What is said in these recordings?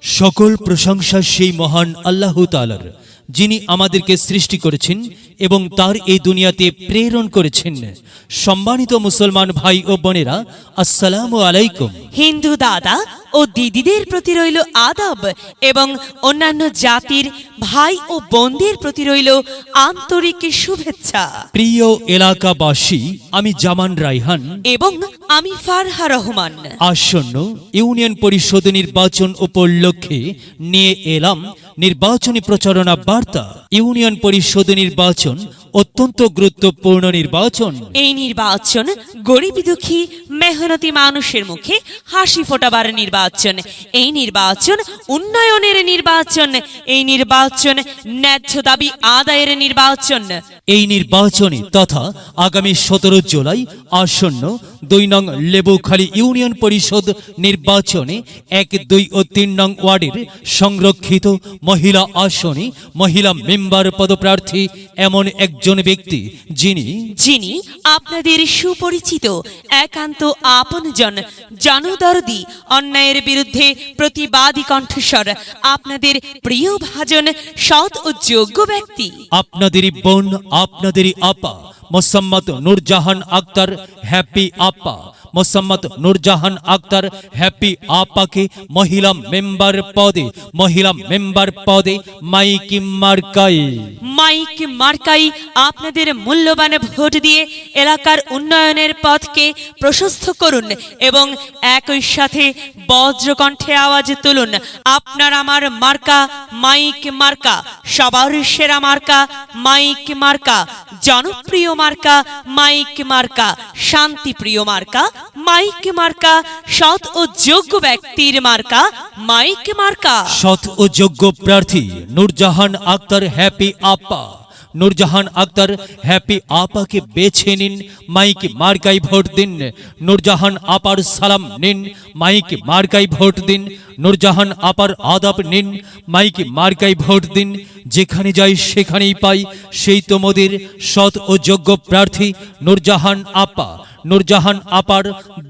সকল প্রশংসা সেই মহান আল্লাহ তাআলার, যিনি আমাদেরকে সৃষ্টি করেছেন এবং তার এই দুনিয়াতে প্রেরণ করেছেন। সম্মানিত মুসলমান ভাই ও বোনেরা, আসসালামু আলাইকুম। হিন্দু দাদা ও দিদিদের প্রতি রইল আদব এবং অন্যান্য জাতির ভাই ও বোনদের প্রতি রইল আন্তরিক শুভেচ্ছা। প্রিয় এলাকাবাসী, আমি জামান রায়হান এবং আমি ফারহা রহমান। আসন্ন ইউনিয়ন পরিষদ নির্বাচন উপলক্ষে নিয়ে এলাম নির্বাচনী প্রচারণা বার্তা। ইউনিয়ন পরিষদ নির্বাচন অত্যন্ত গুরুত্বপূর্ণ নির্বাচন। এই নির্বাচন গরিব দুঃখী মেহনতি মানুষের মুখে হাসি ফোটাবার নির্বাচন। এই নির্বাচন উন্নয়নের নির্বাচন। এই নির্বাচন ন্যায্য দাবি আদায়ের নির্বাচন। এই নির্বাচনে তথা আগামী 17 জুলাই আসন্ন 2 নং লেবুখালী ইউনিয়ন পরিষদ নির্বাচনে 1, 2 ও 3 নং ওয়ার্ডের সংরক্ষিত মহিলা আসনে মহিলা মেম্বার পদপ্রার্থী এমন একজন ব্যক্তি যিনি আপনাদের সুপরিচিত একান্ত আপনজন, জনদরদি, অন্যায়ের বিরুদ্ধে প্রতিবাদী কণ্ঠস্বর, আপনাদের প্রিয় ভাজন, সৎ ও যোগ্য ব্যক্তি, আপনাদেরই বোন, আপনাদেরই আপা মোসাম্মদ নূরজাহান আক্তার হ্যাপি আপা। মোসাম্মদ নূরজাহান আক্তার হ্যাপি আপাকে মহিলা মেম্বার পদে মাইক মার্কাই আপনাদের মূল্যবান ভোট দিয়ে এলাকার উন্নয়নের পথকে প্রশস্ত করুন এবং একই সাথে বজ্রকণ্ঠে আওয়াজ তুলুন, আপনার আমার মার্কা মাইক মার্কা, সবার সেরা মার্কা মাইক মার্কা, জনপ্রিয় মার্কা মাইক মার্কা, শান্তিপ্রিয় মার্কা মাইক মার্কা, সৎ ও যোগ্য ব্যক্তির মার্কা মাইক মার্কা। সৎ ও যোগ্য প্রার্থী নূরজাহান আক্তার হ্যাপি আপা। নূরজাহান আক্তার হ্যাপি আপাকে বেছে নিন, মাইক মার্কাই ভোট দিন। নূরজাহান আপার সালাম নিন, মাইক মার্কাই ভোট দিন। নূরজাহান আপার আদাব নিন, মাইক মার্কাই ভোট দিন। যেখানে যাই সেখানেই পাই সেই তোমাদের সৎ ও যোগ্য প্রার্থী নূরজাহান আপা। নূরজাহান আপার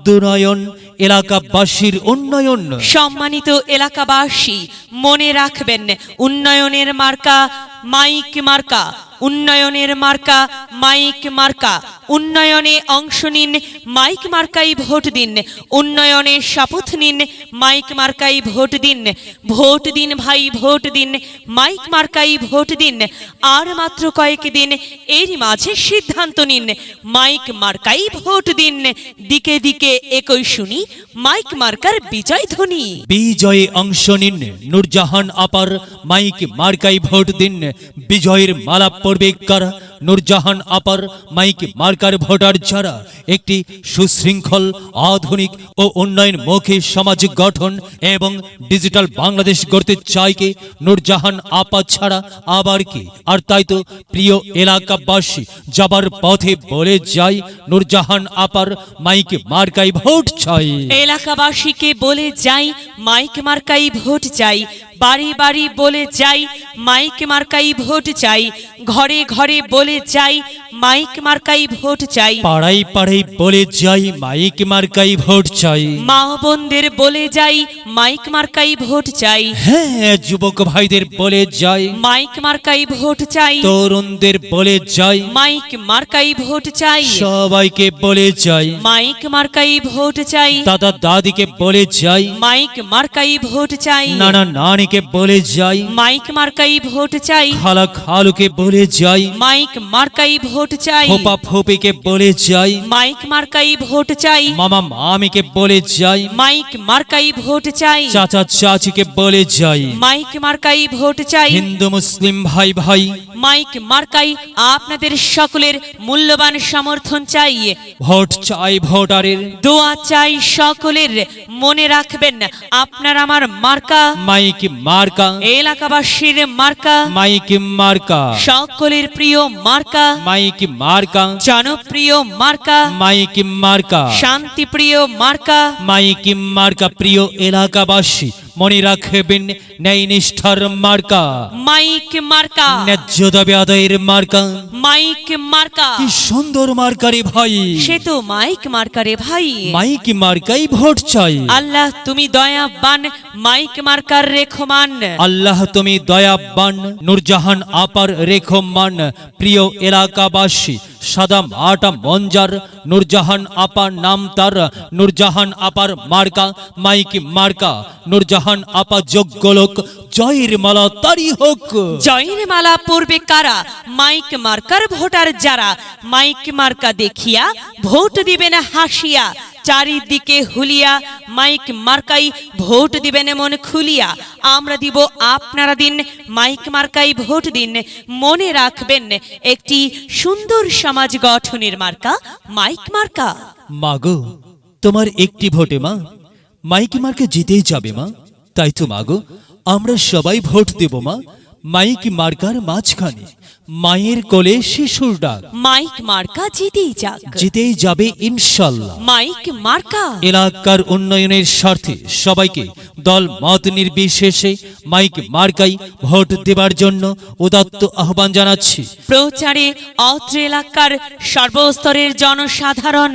দুনয়ন, এলাকাবাসীর উন্নয়ন। সম্মানিত এলাকাবাসী, মনে রাখবেন, উন্নয়নের মার্কা মাইক মার্কা, উন্নয়নের মার্কা মাইক মার্কা। উন্নয়নে অংশ নিন, মাইক মার্কাই ভোট দিন। উন্নয়নে শপথ নিন, মাইক মার্কাই ভোট দিন। ভোট দিন ভাই, ভোট দিন, মাইক মার্কাই ভোট দিন। আর মাত্র কয়েক দিন, এর মাঝে সিদ্ধান্ত নিন, মাইক মার্কাই ভোট দিন। দিকে দিকে একই শুনি মাইক মার্কার বিজয় ধ্বনি। বিজয়ে অংশ নিন, নূরজাহান আপার মাইক মার্কাই ভোট দিন। বিজয়ের মালা পড়বে কারা? নূরজাহান আপার মাইক মার্কার ভোটার যারা একটি সুশৃঙ্খল, আধুনিক ও উন্নয়নমুখী সমাজ গঠন এবং ডিজিটাল বাংলাদেশ গড়তে চায় কে? নূরজাহান আপা ছাড়া আবার কি? আর তাই তো প্রিয় এলাকাবাসী, যাবার পথে বলে যাই, নূরজাহান আপার মাইক মার্কাই ভোট চাই। এলাকাবাসীকে বলে যাই, মাইক মার্কাই ভোট চাই। বাড়ি বাড়ি বলে যাই, মাইক মার্কাই ভোট চাই। ঘরে ঘরে বলে যাই, মাইক মার্কাই ভোট চাই। পাড়ায় পাড়ায় বলে যাই, মাইক মার্কাই ভোট চাই। মা বোনদের বলে যাই, মাইক মার্কাই ভোট চাই। হ্যাঁ, যুবক ভাইদের বলে যাই, মাইক মার্কাই ভোট চাই। তরুণদের বলে যাই, মাইক মার্কাই ভোট চাই। সবাইকে বলে যাই, মাইক মার্কাই ভোট চাই। দাদা দাদিকে বলে যাই, মাইক মার্কাই ভোট চাই। নানা নানিকে বলে যাই, মাইক মার্কাই ভোট চাই। খালা খালুকে বলে যাই, মাইক মার্কাই ভোট চাই। ফোপা ফোপিকে বলে যাই, মাইক মার্কাই ভোট চাই। মামা মামিকে বলে যাই, মাইক মার্কাই ভোট চাই। চাচা চাচিকে বলে যাই, মাইক মার্কাই ভোট চাই। হিন্দু মুসলিম ভাই ভাই, মাইক মার্কাই আপনাদের সকলের মূল্যবান সমর্থন চাই। ভোট চাই ভোটারের, দোয়া চাই সকলের। মনে রাখবেন, আপনার আমার মার্কা মাইক মার্কা, এলাকাবাসীর মার্কা, মাইক মার্কা, সকলের প্রিয় মার্কা, মাইক মার্কা, জনপ্রিয় মার্কা, মাইক মার্কা, শান্তিপ্রিয় মার্কা, মাইক মার্কা। প্রিয় এলাকাবাসী, মনে রাখবেন ন্যায় নিষ্ঠার মার্কা, মাইক মার্কা, ন্যায্য দাবি আদায়ের মার্কা। মাইক মার্কা। কি সুন্দর মার্কারে ভাই, সে তো মাইক মার্কারে ভাই। মাইক মার্কাই ভোট চাই। আল্লাহ তুমি দয়াবান, মাইক মার্কার রেখমান। আল্লাহ তুমি দয়াবান, নূরজাহান আপার রেখমান। প্রিয় এলাকাবাসী, সাদা আটা মঞ্জার নূরজাহান আপার নাম তার, নূরজাহান আপার মার্কা মাইক মার্কা। নূরজাহান আপা যোগ্য লোক, জয়ের মালা তারি হোক। জয়ের মালা পড়বে কারা? মাইক মার্কার ভোটার যারা। মাইক মার্কা দেখিয়া ভোট দিবেন হাসিয়া, চারিদিকে হুলিয়া মাইক মার্কাই ভোট দিবেন মন খুলিয়া। আমরা দিব আপনারা দিন, মাইক মার্কাই ভোট দিন। মনে রাখবেন একটি সুন্দর সমাজ গঠনের মার্কা মাইক মার্কা। মাগো তোমার একটি ভোটে মা মাইক মার্কা জিতেই যাবে মা। তাই তো মাগো আমরা সবাই ভোট দেব মা মাইক মার্কার মাঝখানে। মায়ের কোলে শিশুর ডাক, মাইক মার্কা জিতেই যাক, জিতেই যাবে ইনশাল্লাহ। মাইক মার্কা। এলাকার উন্নয়নের স্বার্থে সবাইকে দল মত নির্বিশেষে মাইক মার্কাই ভোট দেবার জন্য উদাত্ত আহ্বান জানাচ্ছি। প্রচারে অত্র এলাকার সর্বস্তরের জনসাধারণ।